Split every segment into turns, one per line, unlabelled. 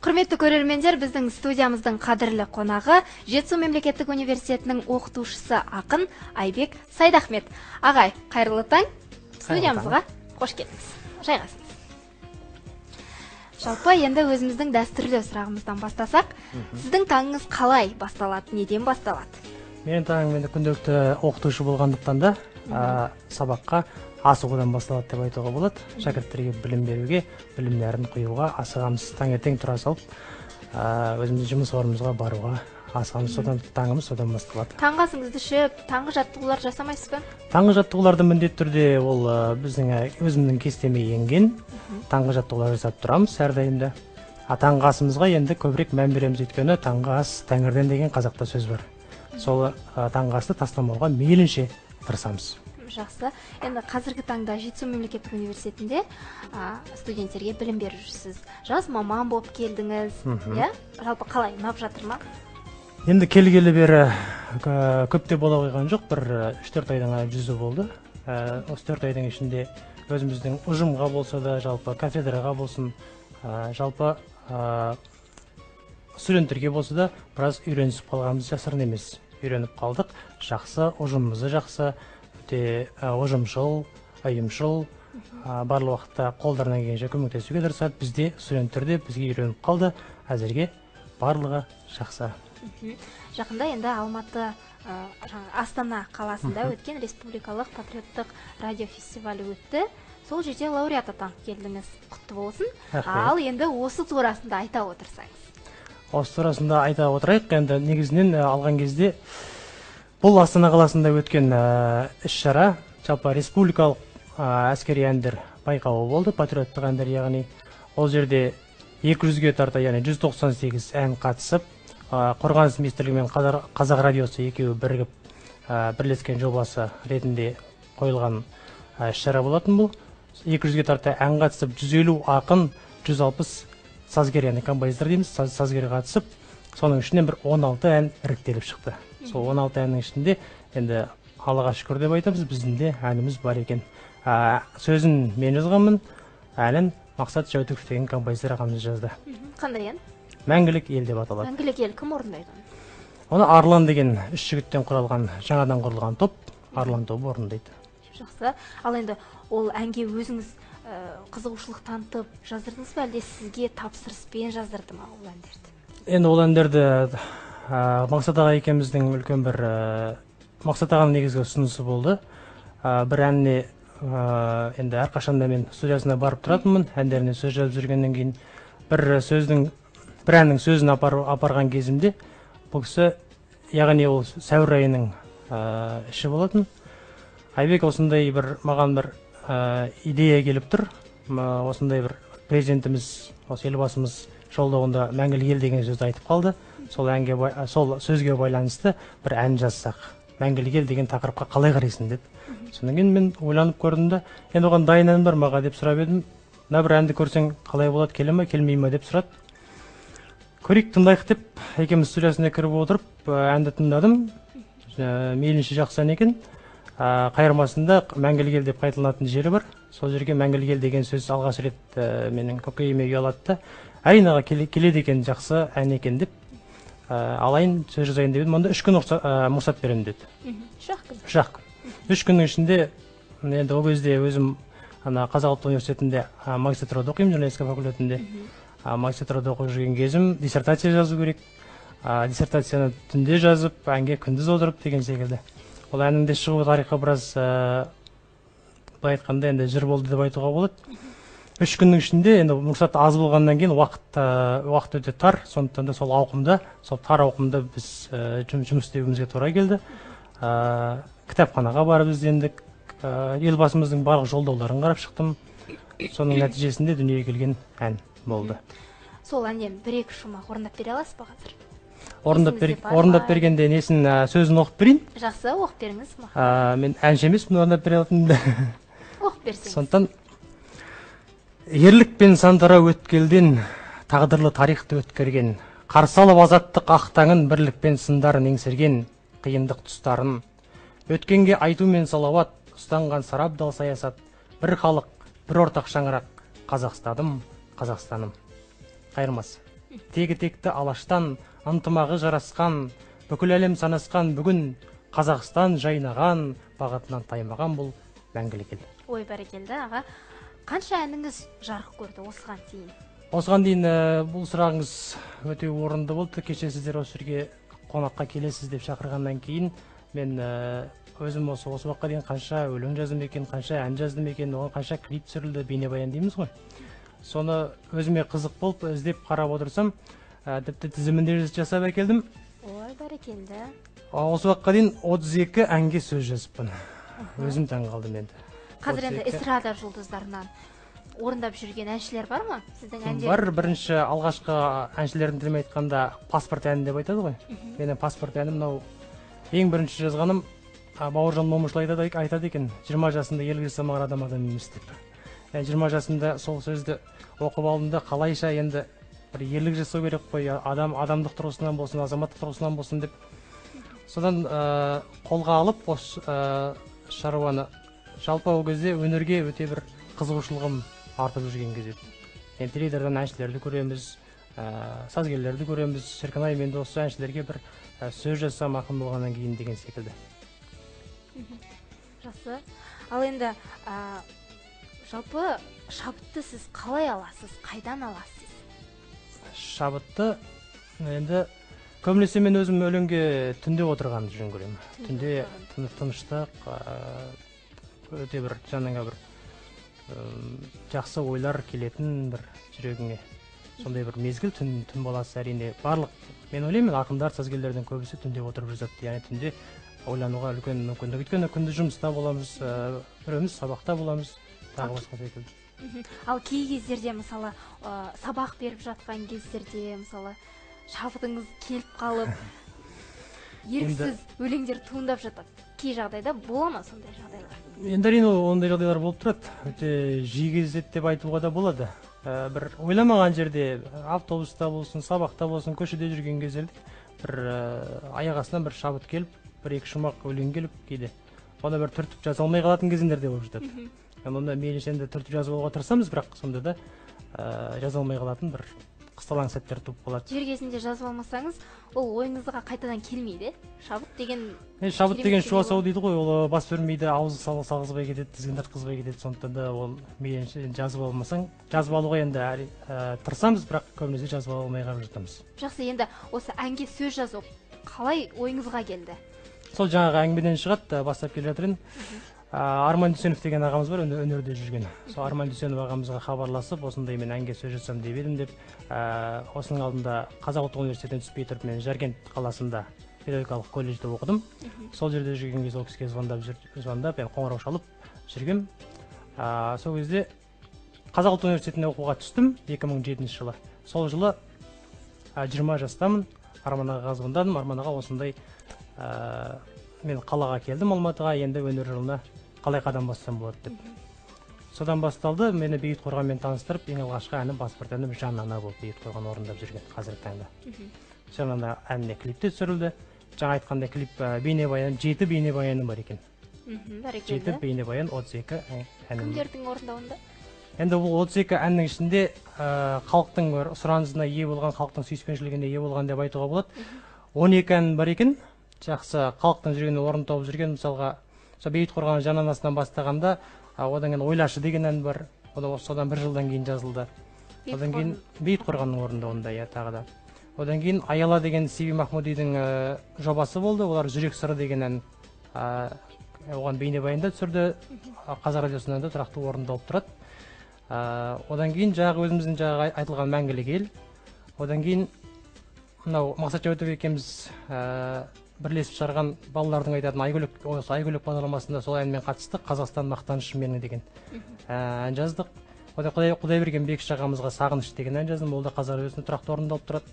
Құрметті көрермендер, біздің студиямыздың қадірлі қонағы Жетісу мемлекеттік университетінің оқытушысы ақын Айбек Сайдахмет. Ағай, қайырлы таң. Студиямызға қош келдіңіз. Жайғасыңыз. Жалпы енді өзіміздің дәстүрлі сұрағымыздан бастасақ, сіздің таңыңыз қалай басталады, неден басталады?
Менің таңым енді күнделікті оқытушы болғандықтан да сабаққа асығудан басталады деп айтуға болады. Шәкірттерге білім беруге, білім нәрін құюға асығамыз. Таңертең тұра салып, өзіміздің жұмыс орнымызға баруға асығамыз. Содан таңымыз содан басталады.
Таңғы асыңызды ішіп, таңғы жаттығулар жасамайсыз ба?
Таңғы жаттығуларды міндетті түрде ол біздің өзіміздің кестеме енген. Таңғы жаттығулар жасап тұрамыз әрдайым да. Таңғы асымызға енді көбірек мән береміз, өйткені таңғы ас тәңірден деген қазақта сөз бар. Сол таңғы асты тастамауға мейлінше тырысамыз.
Жақсы. Енді қазіргі таңда Жетісу мемлекеттік университетінде студенттерге білім беріп жүрсіз. Жас маман болып келдіңіз. Жалпы қалай, ұнап жатыр ма?
Енді келгелі бері көпте бола қойған жоқ, бір 3-4 айдан жүзі болды. Осы 4 айдың ішінде өзіміздің ұжымға болса да, жалпы кафедраға болсын, жалпы студенттерге болса да, біраз үйренісіп қалғанымыз жасырын емес. Үйреніп қалдық, жақсы, ұжымымызы жақсы, ұжымшыл, ұйымшыл, барлық уақытта қолдарынан келгенше көмектесуге тырысады. Бізде студенттерде бізге үйреніп қалды. Әзірге барлығы жақсы.
Жақында енді Алматы, Астана қаласында өткен республикалық патриоттық радиофестивалі өтті. Сол жерде лауреат атанып келдіңіз. Құтты болсын. Ал енді осы турасында айта отырсаңыз.
Осы турасында айта отырайық. Енді негізінен алған кезде бұл Астана қаласында өткен іс-шара, жалпы республикалық әскери әндер байқауы болды, патриоттық әндер, яғни ол жерде 200-ге тарта, яғни 198 ән қатысып, Қорғаныс министрлігі мен Қазақ радиосы екеуі бірігіп бірлескен жобасы ретінде қойылған іс-шара болатын бұл. 200-ге тарта ән қатысып, 150 ақын, 160 сазгер, яғни композитор дейміз, сазгер қатысып, соның ішінен бір 16 ән іріктеліп шықты. Сол 16 әннің ішінде енді Аллаға шүкір деп айтамыз, біздің де әніміз бар екен. Сөзін мен жазғанмын, әнін Мақсат Жәутіков деген композитор ағамыз жазды.
Қандай ән?
Мәңгілік ел деп аталады.
Мәңгілік ел кім орындайды?
Оны Арлан деген 3 жігіттен құралған, жаңадан құрылған топ, Арлан тобы орындайды.
Жақсы. Ал енді ол әнге өзіңіз қызығушылық танытып жаздырдыңыз ба, әлде сізге тапсырыспен жаздырды ма ол әндерді?
Енді ол әндерді Мақсат аға екеуміздің үлкен бір Мақсат ағаның негізгі ұсынысы болды. Бір әніне енді әрқашанда мен студиясына барып тұратынмын, әндеріне сөз жазып жүргеннен кейін бір әннің сөзін апарған кезімде бұл кісі, яғни ол сәуір айының іші болатын. Айбек, осындай маған бір идея келіп тұр. Осындай бір президентіміз, осы елбасымыз жолдауында мәңгілік ел деген сөзді айтып қалды. Сол сөзге байланысты бір ән жазсақ, мәңгілік ел деген тақырыпқа қалай қарайсың деді. Содан кейін мен ойланып көрдім да, енді оған дайын ән бар маға деп сұрап едім. Мына бір әнді көрсең қалай болады, келе ме, келмей ме деп сұрады. Көрейік, тыңдайық деп, екеуміз студиясына кіріп отырып, әнді тыңдадым. Мейлінше жақсы ән екен. Қайырмасында мәңгілік ел деп қайталанатын жері бар. Сол жерге мәңгілік ел деген сөз алғаш рет менің көкейіме ұялады. Әринаға келеді екен, жақсы ән екен деп, алайын, сөз жазайын деп едім. Онда 3 күн мұрсат беремін деді. 3 күн. 3 күннің ішінде, енді ол кезде өзім Қазақ ұлттық университетінде магистратурада оқимын, журналистика факультетінде. Магистратурада оқып жүрген кезім диссертация жазу керек. Диссертацияны түнде жазып, әнге күндіз отырып деген секілді. Ол әннің де шығу тарихы біраз былай айтқанда енді жыр болды деп айтуға болады. 3 күннің ішінде енді мұрсат аз болғаннан кейін уақыт өте тар, сондықтан да сол ауқымда, сол тар ауқымда біз жұмыс істеуімізге тура келді. Кітапханаға барып іздендік, елбасымыздың барлық жолдауларын қарап шықтым. Соның нәтижесінде дүниеге келген ән болды.
Сол әннен 1-2 шумақ орындап бере аласыз ба қазір?
Орындап бергенде несін, сөзін оқып берейін?
Жақсы, оқып беріңіз.
Мен әнші емеспін, орындап бере алатынымды.
Оқып берсеңіз.
Сондықтан ерлік пен сандара өткелден тағдырлы тарихты өткерген, қарсы алып азаттық ақтаңын бірлікпен сындарын еңсерген, қиындық тұстарын өткенге айту мен салауат, ұстанған сарабдал саясат, бір халық, бір ортақ шаңырақ, Қазақстаным. Қайырмасы. тегі текті алаштан, ынтымағы жарасқан, бүкіл әлем санасқан бүгін Қазақстан жайнаған, бағытынан таймаған бұл мәңгілік ел.
Ой, бәрекелді аға. Қанша әніңіз жарық көрді осыған дейін?
Осыған дейін бұл сұрағыңыз өте орынды болды. Кеше сіздер осы жерге қонаққа келесіз деп шақырғаннан кейін мен өзім осы уақытқа дейін қанша өлең жаздым екен, қанша ән жаздым екен, оған қанша клип түсірілді, бейнебаян дейміз ғой. Соны өзіме қызық болып іздеп қарап отырсам, тіпті тізімін де жасап әкелдім.
Ой, бәрекелді.
Осы уақытқа дейін 32 әнге сөз жазыппын. Өзім таң қалдым енді.
Қазір енді эстрада жұлдыздарынан орындап жүрген әншілер бар ма? Сіздің әндеріңіз?
Бар, бірінші алғашқы әншілердің тілімен айтқанда паспорт әні деп айтады ғой. Менің паспорт әнім мынау ең бірінші жазғаным Бауыржан Момышұлы айтады екен, 20 жасында ел жасамаған адам емес деп. 20 жасында сол сөзді оқып алдым да, қалайша енді бір ерлік жасау керек қой, адамдық тұрғысынан болсын, азаматтық тұрғысынан болсын деп. Содан қолға алып осы шаруаны, жалпы ол кезде өнерге өте бір қызығушылығым артып жүрген кез еді. Енді теледидардан әншілерді көреміз, сазгерлерді көреміз, шіркін-ай, мен де осы әншілерге бір сөз жазсам ақын болғаннан кейін деген секілді.
Жақсы. Ал енді жалпы шабытты сіз қалай аласыз, қайдан аласыз?
Шабытты енді көбінесе мен өзім өлеңге түнде отырғанды жөн көремін. Түнде тыныштық, өте бір жаныңа бір жақсы ойлар келетін бір жүрегіңе. Сондай бір мезгіл түн баласы әрине барлық. Мен ойлаймын, ақындар, сазгерлердің көбісі түнде отырып жазады. Яғни түнде ойлануға үлкен мүмкіндік. Өйткені күнде жұмыста боламыз, біреуміз сабақта боламыз, тағы басқа секілді.
Ал кей кездерде мысалы сабақ беріп жатқан кездерде мысалы шабытыңыз келіп қалып еріксіз өлеңдер туындап жатады. Кей жағдайда бола ма сондай жағдайлар?
Енді әрине ондай жағдайлар болып тұрады. Өте жиі кездеседі деп айтуға да болады. Бір ойламаған жерде, автобуста болсын, сабақта болсын, көшеде жүрген кездерде бір аяқ астынан бір шабыт келіп, бір-екі шумақ өлең келіп кейде. Оны бір түртіп жаза алмай қалатын кезеңдер де болып жатады. Онда мейлінше енді түртіп жазып алуға тырысамыз, бірақ сонда да жаза алмай қалатын бір қысталаң сәттер туып қалады.
Жер кезінде жазып алмасаңыз, ол ойыңызға қайтадан келмейді. Шабыт
деген шу асау дейді ғой, ол бас бермейді, аузы салғызбай кетеді, тізгін тартқызбай кетеді. Сондықтан да ол мейлінше жазып алмасаң, жазып алуға енді тырысамыз, бірақ көбінесе жазып алмай қалып жатамыз.
Жақсы, енді осы әнге сөз жазу қалай ойыңызға келді?
Сол жаңағы әңгімеден шығады, бастап келе жатыр едім. Арман Дүйсенов деген ағамыз бар, өнерде жүрген. Сол Арман Дүйсенов ағамызға хабарласып, осындай мен әнге сөз жазсам деп едім деп, осының алдында Қазақ ұлттық университетіне түспей тұрып, мен Жаркент қаласында педагогикалық колледжде оқыдым. Сол жерде жүрген кезде ол кісіге звондап, мен қоңырау шалып жүргем. Сол кезде Қазақ ұлттық университетіне оқуға түстім 2007 жылы. Сол жылы 20 жастамын, Арман ағаға звондадым, Арман аға осындай мен қалаға келдім, Алматыға, енді өнер жолына қалай қадам бассам болады деп. Содан басталды, мені Бейбіт Қорғанмен таныстырып, ең алғашқы әнім паспорт әнім Жан ана болып Бейбіт Қорған орындап жүрген қазіргі таңда. Жан ана әніне клипте түсірілді. Жаңа айтқандай клип бейнебаян, 7 бейнебаяным бар екен. 7 бейнебаян, 32 әнім.
Кімдердің орындауында?
Енді бұл 32 әннің ішінде халықтың сұранысына ие болған, халықтың сүйіспеншілігіне ие болған деп айтуға болады. 12 ән бар екен. Жақсы халықтың жүрген орын тауып жүрген, мысалға Бейбіт Қорған Жан анасынан бастағанда, одан кейін Ойлашы деген ән бар. Содан бір жылдан кейін жазылды. Одан кейін Бейбіт Қорғанның орындауында тағы да. Одан кейін Аяла деген Сиви Махмудидің жобасы болды. Олар Жүрек сыры деген ән оған бейнебаянда түсірді. Қазақ радиосынан да тұрақты орындалып тұрады. Одан кейін жаңағы өзіміздің жаңағы айтылған мәңгілік ел. Одан кейін мынау Мақсат Жәутов екеуміз бірлесіп шығарған балалардың айтатын Айгөлек бағдарламасында сол әнмен қатысты Қазақстан мақтанышы менің деген ән жаздық. Құдайберген Бекіш ағамызға Сағыныш деген ән жаздым, ол да Қазақ радиосында тұрақты орындалып тұрады.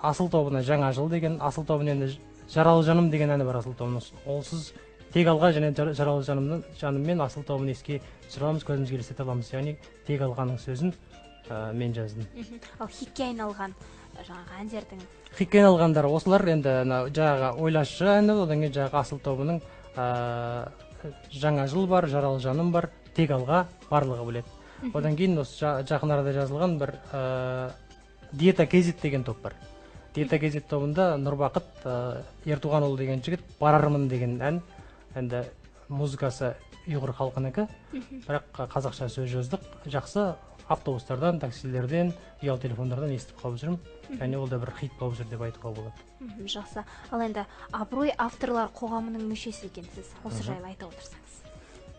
Асыл тобына Жаңа жыл деген, Асыл тобының енді Жаралы жаным деген әні бар Асыл тобының. Олсыз тек алға және Жаралы жаныммен Асыл тобын еске түсіреміз, көзімізге елестете аламыз. Яғни тек алғаның сөзін мен жаздым.
Ал хитке айналған жаңағы әндердің
хитке айналғандар осылар енді жаңағы Ойлашы әні, одан кейін жаңағы Асыл тобының Жаңа жыл бар, Жаралы жаным бар, тек алға барлығы біледі. Одан кейін осы жақын арада жазылған бір Диета кезет деген топ бар. Диета кезет тобында Нұрбақыт Ертуғанұлы деген жігіт барармын деген ән, енді музыкасы ұйғыр халқынікі, бірақ қазақша сөз жаздық. Жақсы автобустардан, таксилерден, ұялы телефондардан естіп қалып жүрмін. Және ол да бір хит болып жүр деп айтуға болады.
Жақсы. Ал енді Абырой авторлар қоғамының мүшесі екенсіз. Осы жайлы айта отырсаңыз.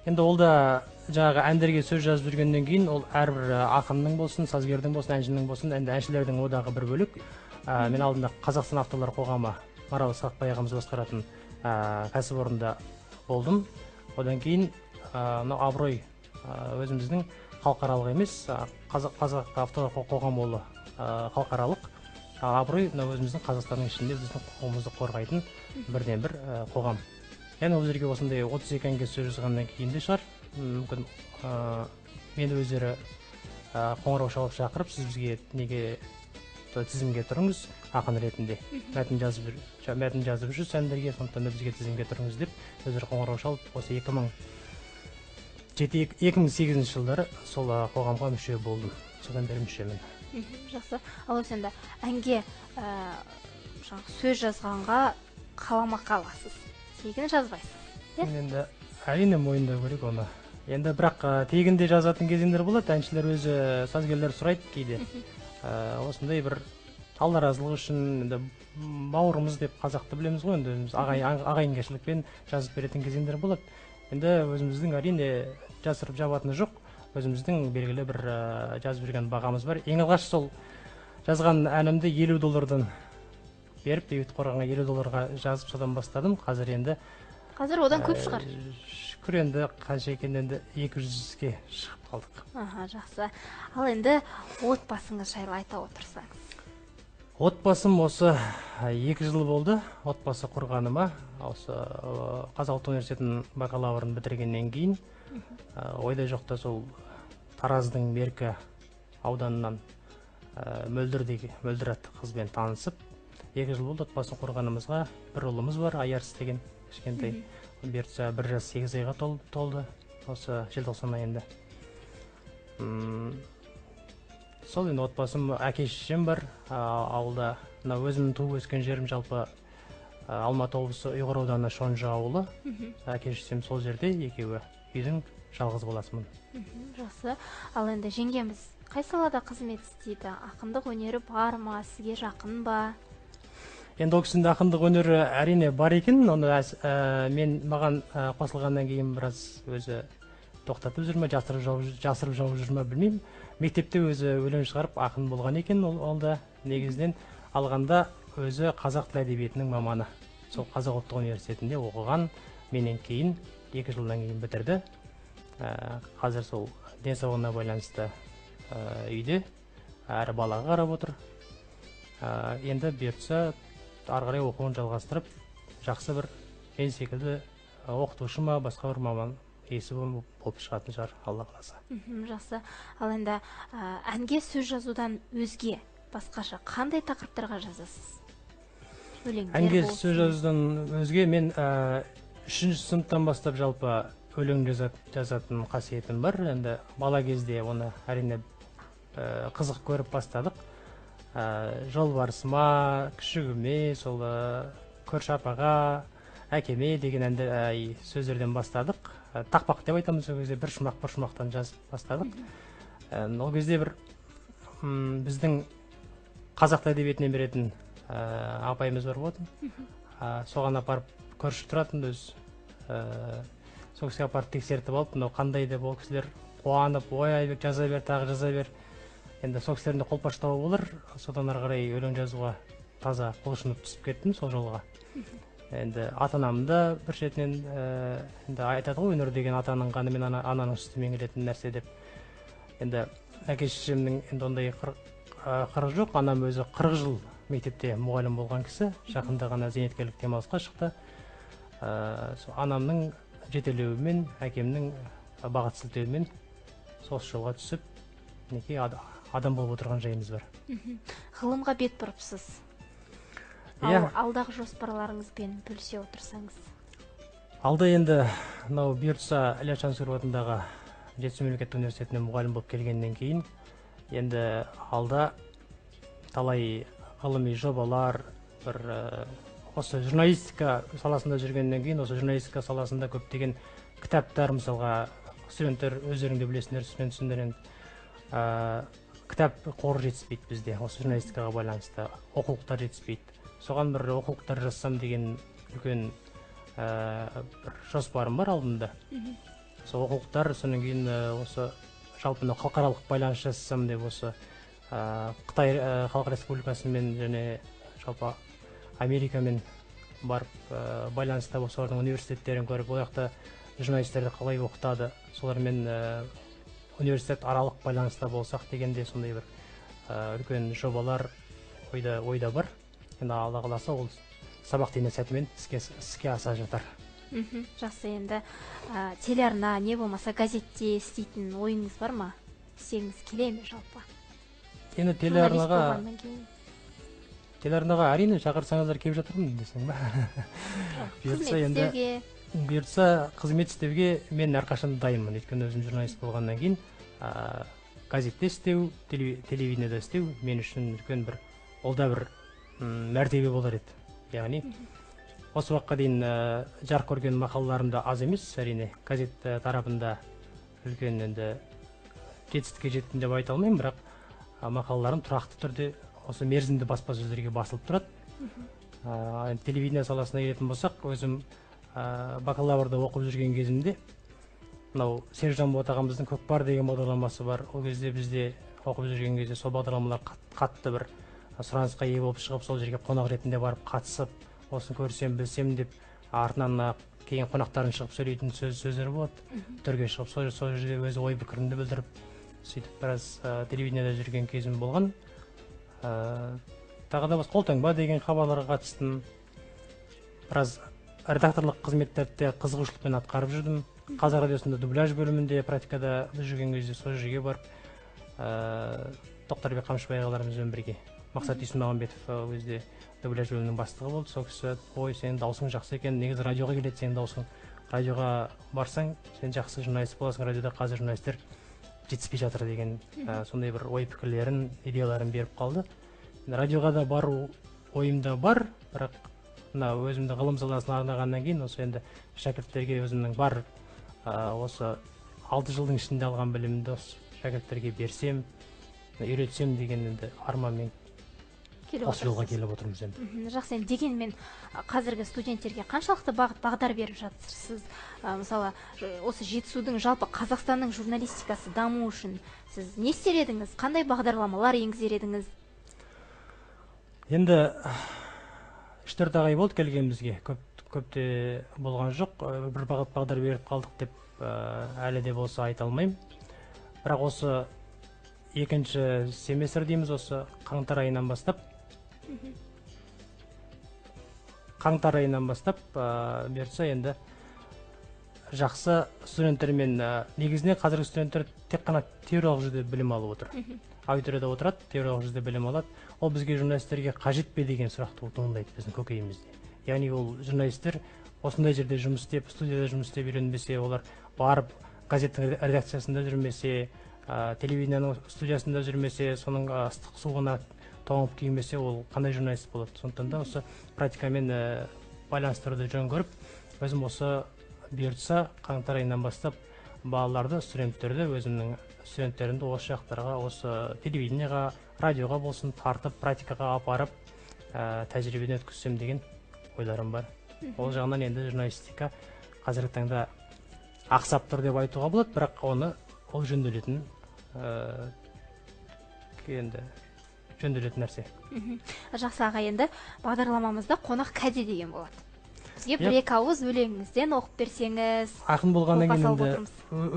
Енді ол да жаңағы әндерге сөз жазып жүргеннен кейін, ол әрбір ақынның болсын, сазгердің болсын, әншінің болсын, енді әншілердің одағы бір бөлік. Мен алдында Қазақстан авторлар қоғамы Марал Сақпай ағамыз басқаратын кәсіпорында болдым. Одан кейін Абырой өзіміздің халықаралық емес, Қазақ авторлар қоғамы олы халықаралық. Абырой өзіміздің Қазақстанның ішінде біздің құқығымызды қорғайтын бірден бір қоғам. Яғни ол жерге осындай 32 әнге сөз жазғаннан кейін де шығар, мүмкін мені өздері қоңырау шалып шақырып, сіз бізге неге тізімге тұрыңыз ақын ретінде, мәтін жазып жүрсіз әндерге, сондықтан да бізге тізімге тұрыңыз деп өздері қоңырау шалып, осы 2008 жылдары сол қоғамға мүше болдым. Содан бері мүшемін.
Жақсы. Ал осы енді әнге сөз жазғанға қалама қаласыз. Тегін жазбайсыз.
Енді әрине мойындау керек оны. Енді бірақ тегінде жазатын кезеңдер болады. Әншілер өзі, сазгерлер сұрайды кейде. Осындай бір алла разылығы үшін, енді бауырымыз деп қазақты білеміз ғой, енді өзіміз ағайынкешілікпен жазып беретін кезеңдер болады. Енді өзіміздің әрине жасырып жабатыны жоқ. Өзіміздің белгілі бір жазып жүрген бағамыз бар. Ең алғаш сол жазған әнімді $50 беріп, Бейбіт Қорғанға $50 жазып содан бастадым.
Қазір одан көп шығар.
Шүкір, енді қанша екен, енді 200-ге шығып қалдық.
Жақсы. Ал енді отбасыңыз жайлы айта отырсаңыз.
Отбасым осы 2 жыл болды. Отбасы құрғаныма. Осы Қазақ ұлттық университетінің бакалаврын бітіргеннен кейін ойда жоқта сол Тараздың Меркі ауданынан Мөлдір атты қызбен танысып, 2 жыл болды отбасын құрғанымызға. Бір ұлымыз бар, Аярсыз деген кішкентай. Бұйыртса 1 жас 8 айға толды осы желтоқсан айында. Сол енді отбасым, әке-шешем бар ауылда. Өзімнің туып өскен жерім жалпы Алматы облысы Ұйғыр ауданы Шонжы ауылы. Әке-шешем сол жерде, екеуі үйдің жалғыз баласымын.
Жақсы. Ал енді жеңгеміз қай салада қызмет істейді? Ақындық өнері бар ма, сізге жақын ба?
Енді ол кісінің ақындық өнері әрине бар екен. Оны маған қосылғаннан кейін біраз өзі тоқтатып жүр ме, жасырып жауып жүр ме білмеймін. Мектепте өзі өлең шығарып ақын болған екен. Ол да негізінен алғанда өзі қазақ тіл әдебиетінің маманы. Сол Қазақ ұлттық университетінде оқыған, менен кейін 2 жылдан кейін бітірді. Қазір сол денсаулығына байланысты үйде, әрі балаға қарап отыр. Енді бұйыртса ары қарай оқуын жалғастырып, жақсы бір мен секілді оқытушы ма, басқа бір маман иесі болып шығатын шығар, Алла қаласа.
Жақсы. Ал енді әнге сөз жазудан өзге басқаша қандай тақырыптарға жазасыз?
Әнге сөз жазудан өзге мен 3-ші сыныптан бастап жалпы өлең жазатын қасиетім бар. Енді бала кезде оны әрине қызық көріп бастадық. Жолбарысыма, күшігіме, сол көрші апаға, әкеме деген сөздерден бастадық. Тақпақ деп айтамыз, ол кезде бір шумақтан жазып бастадық. Ол кезде бір біздің қазақ әдебиетінен беретін апайымыз бар болатын. Соған апарып көрші тұратын өз. Сол кісіге апарып тексертіп алып, қандай деп ол кісілер қуанып, ой, жаза бер, тағы жаза бер. Енді сол кісілерінде қолпаштауы болыр. Содан ары қарай өлең жазуға таза құлшынып түсіп кеттім сол жолға. Енді ата-анамды бір шетінен енді айтады ғой, өнер деген атаның қаны мен ананың сүтімен келетін нәрсе деп. Енді әке-шешемнің енді ондай қыры жоқ. Анам өзі 40 жыл мектепте мұғалім болған кісі. Жақында ғана зейнеткерлік демалысқа шықты. Анамның жетелеуімен, әкемнің бағыт сілтеуімен сол жолға түсіп, неке адам болып отырған жайымыз бар.
Ғылымға бет бұрыпсыз. Алдағы жоспарларыңызбен бөлісе отырсаңыз?
Алда енді бұйыртса Ілияс Жансүгіров атындағы Жетісу мемлекеттік университетіне мұғалім болып келгеннен кейін, енді алда талай ғылыми жобалар, бір осы журналистика саласында жүргеннен кейін, осы журналистика саласында көптеген кітаптар, мысалға студенттер өздеріңде білесіңдер, студентсіңдер енді кітап қоры жетіспейді бізде, осы журналистикаға байланысты оқулықтар жетіспейді. Соған бір оқулықтар жазсам деген үлкен бір жоспарым бар алдымда. Сол оқулықтар, содан кейін осы жалпы халықаралық байланыс жасасам деп осы Қытай Халық Республикасымен және жалпы Америкамен барып байланыста болса, олардың университеттерін көріп, ол жақта журналистерді қалай оқытады, солармен университет аралық байланыста болсақ дегенде сондай бір үлкен жобалар ойда бар. Енді Алла қаласа ол сабақ тиген сәтімен іске аса жатар.
Жақсы, енді телеарна не болмаса газетте істейтін ойыңыз бар ма? Істегіңіз келе ме жалпы?
Енді телеарнаға әрине шақырсаңыздар келіп жатырмын десең ба? Бұйыртса қызмет істеуге мен әрқашан дайынмын. Өйткені өзім журналист болғаннан кейін газетте істеу, телевидениеде істеу мен үшін үлкен бір, ол да бір мәртебе болар еді. Яғни осы уақытқа дейін жарық көрген мақалаларымда аз емес, әрине газет тарапында үлкен енді жетістікке жеттім деп айта алмаймын, бірақ мақалаларым тұрақты түрде осы мерзімді баспасөздерге басылып тұрады. Телевидение саласына келетін болсақ, өзім бакалаврда оқып жүрген кезімде мынау Сержан Бот ағамыздың Көкпар деген бағдарламасы бар. Ол кезде бізде оқып жүрген кезде сол бағдарламалар қатты бір сұранысқа ие болып шығып, сол жерге қонақ ретінде барып қатысып, осын көрсем, білсем деп артынан кейін қонақтарын шығып сөйлейтін сөздер болады. Төрге шығып, сол жерде өзі ой пікірімді білдіріп, сөйтіп біраз телевидениеде жүрген кезім болған. Тағы да қолтаңба деген хабарларға қатыстым. Біраз редакторлық қызметтерді қызығушылықпен атқарып жүрдім. Қазақ радиосында дубляж бөлімінде практикада жүрген кезде сол жерге барып, Тоқтарбек Қамшыбай ағаларымызбен бірге Мақсат Исмағамбетов өзде дубляж бөлімінің бастығы болды. Сол кісі, ой, сенің даусың жақсы екен, негізі радиоға келеді сенің даусың. Радиоға барсаң, сен жақсы журналист боласың, радиода қазір журналистер жетіспей жатыр деген сондай бір ой пікірлерін, идеяларын беріп қалды. Радиоға да бару ойымда бар, бірақ өзімді ғылым саласына арнағаннан кейін осы енді шәкірттерге өзімнің бар осы 6 жылдың ішінде алған білімді шәкірттерге берсем, үйретсем деген енді арманмен осы жолға келіп отырмыз енді.
Жақсы, енді дегенмен қазіргі студенттерге қаншалықты бағдар беріп жатырсыз? Мысалы, осы жетісудың жалпы Қазақстанның журналистикасы даму үшін сіз не істер едіңіз? Қандай бағдарламалар енгізер едіңіз?
Енді 3-4 ай болды келгенімізге, көпте болған жоқ, бір бағдар беріп қалдық деп әлі де болса айта алмаймын. Бірақ осы екінші семестр дейміз, осы қаңтар айынан бастап берсе енді жақсы студенттермен, негізіне қазіргі студенттер тек қана теориялық жүзде білім алып отыр. Аудиторияда отырады, теориялық жүзде білім алады. Ол бізге журналистерге қажет пе деген сұрақты туындайды біздің көкейімізде. Яғни ол журналистер осындай жерде жұмыс істеп, студияда жұмыс істеп үйренбесе, олар барып газеттің редакциясында жүрмесе, телевидениенің студиясында жүрмесе, соның ыстық суығына тоңып киінбесе, ол қандай журналист болады? Сондықтан да осы практикамен байланыстыруды жөн көріп, өзім осы бұйыртса қаңтар айынан бастап балаларды, студенттерді, өзімнің студенттерімді осы жақтарға, осы телевидениеға, радиоға болсын тартып, практикаға апарып, тәжірибеден өткізсем деген ойларым бар. Ол жағынан енді журналистика қазіргі таңда ақсап тұр деп айтуға болады, бірақ ол жөнделетін нәрсе.
Жақсы аға, енді бағдарламамызда қонақ кәде деген болады. Бізге бір-екі ауыз өлеңіңізден оқып берсеңіз.
Ақын болғаннан кейін енді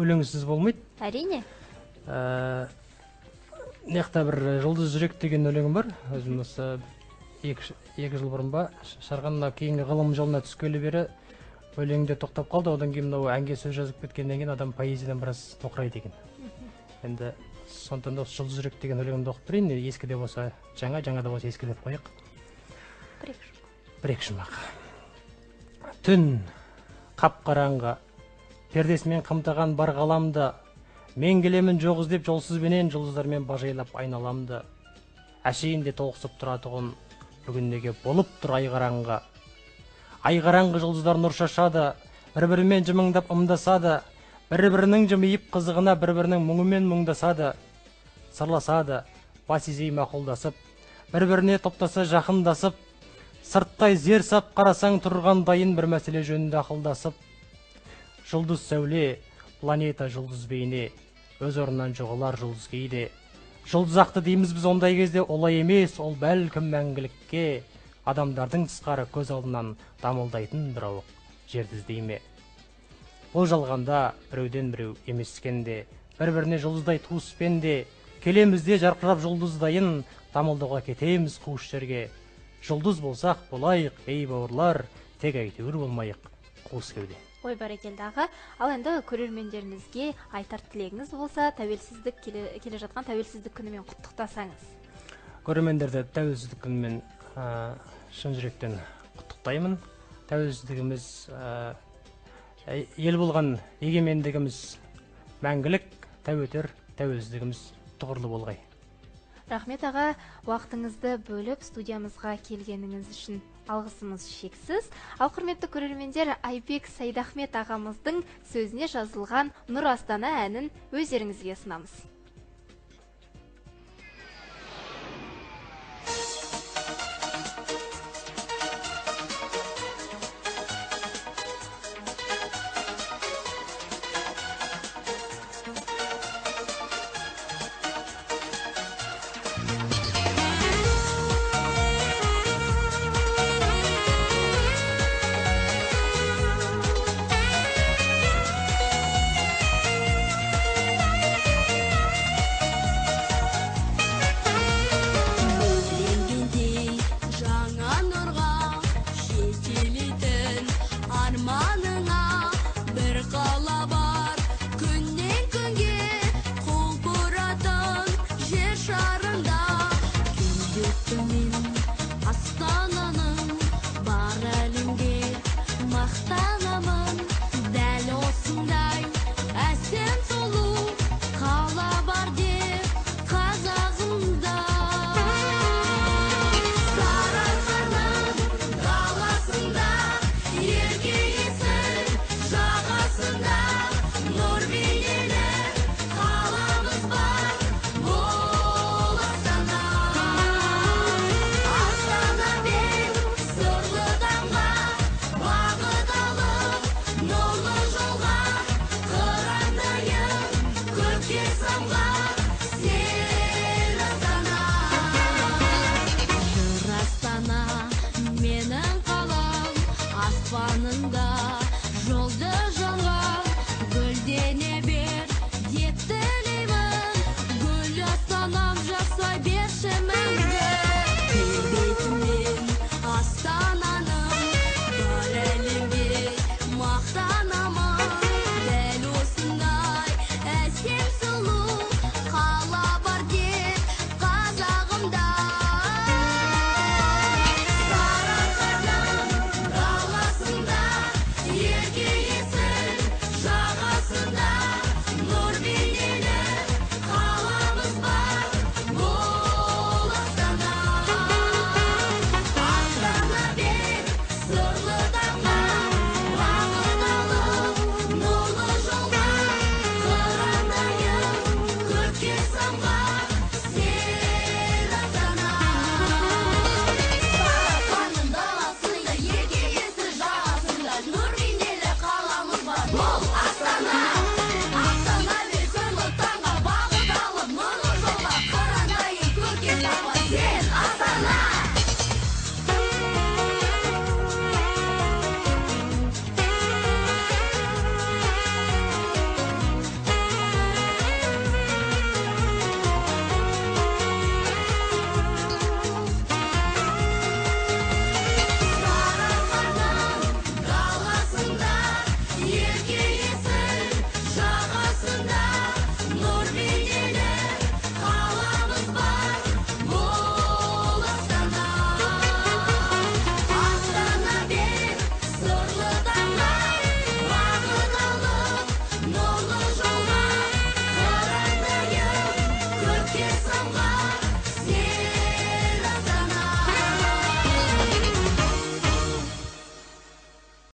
өлеңсіз болмайды.
Әрине.
Неқта бір жұлдыз жүрек деген өлеңім бар. Өзім осы 2 жыл бұрын ба шығарған, кейінгі ғылым жолына түскелі бері өлеңде тоқтап қалды. Одан кейін әнге сөз жазып кеткеннен кейін адам поэзиядан біраз тоқырайды екен. Енді сондықтан да жұлдыз жүрек деген өлеңімді оқып берейін. Ескі де болса жаңа, жаңа да болса ескі деп қояйық. Бір-екі жұмақ. Түн қап-қараңғы, пердесімен қымтаған бар ғаламды, мен келемін жоқ іздеп жолсызбенен, жұлдыздармен бажайлап айналамды. әшейінде толықсып тұратұғын бүгіндегі болып тұр айғараңға. Айғараңғы жұлдыздар нұр шашады, бір-бірімен жымыңдап ымдасады, бір-бірінің жымиып қызығына бір-бірінің мұңымен мұңдасады, сырласады, бас изей мақұлдасып, бір-біріне топтаса жақындасып, сырттай зер сап қарасаң тұрған дайын бір мәселе жөнінде ақылдасып, жұлдыз сәуле, планета жұлдыз бейне, өз орнынан жоғалар жұлдыз кейде. Жұлдыз ақты дейміз біз ондай кезде, олай емес, ол бәлкім мәңгілікке, адамдардың тысқары көз алдынан дамылдайтын бір ауық жерді іздейме. Бұл жалғанда біреуден біреу емескенде, бір-біріне жұлдыздай туыспенде, келемізде жарқырап жұлдыздайын, дамылдауға кетеміз қуыш жерге. Жұлдыз болсақ болайық, ей бауырлар, тек әйтеуір болмайық қуыс кеуде.
Ой, бәрекелді аға. Ал енді көрермендеріңізге айтар тілегіңіз болса, тәуелсіздік келе жатқан тәуелсіздік күнімен құттықтасаңыз.
Көрермендерді тәуелсіздік күнімен шын жүректен құттықтаймын. Тәуелсіздігіміз, ел болған егемендігіміз мәңгілік, тәуетер, тәуелсіздігіміз тұғырлы болғай.
Рахмет аға, уақытыңызды бөліп студиямызға келгеніңіз үшін алғысымыз шексіз. Ал құрметті көрермендер, Айбек Сайдахмет ағамыздың сөзіне жазылған Нұр Астана әнін өздеріңізге ұсынамыз.